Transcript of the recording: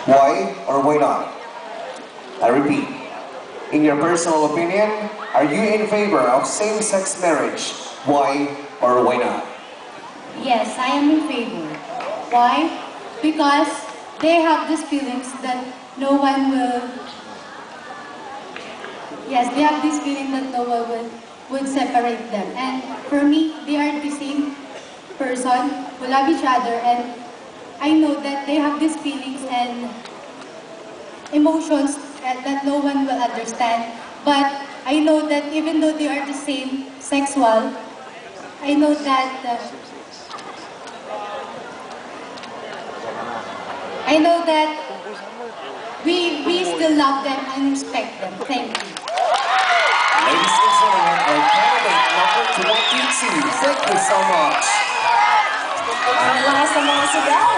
Why or why not? I repeat, in your personal opinion, are you in favor of same-sex marriage? Why or why not? Yes, I am in favor. Why? Because they have these feelings that no one will... Yes, they have this feeling that no one would separate them. And for me, they are the same person who love each other, and I know that they have these feelings and emotions that no one will understand. But I know that even though they are the same sexual, I know that we still love them and respect them. Thank you. Ladies and gentlemen, our candidate number 22. Thank you so much. Ang lakas ng mga sigaw.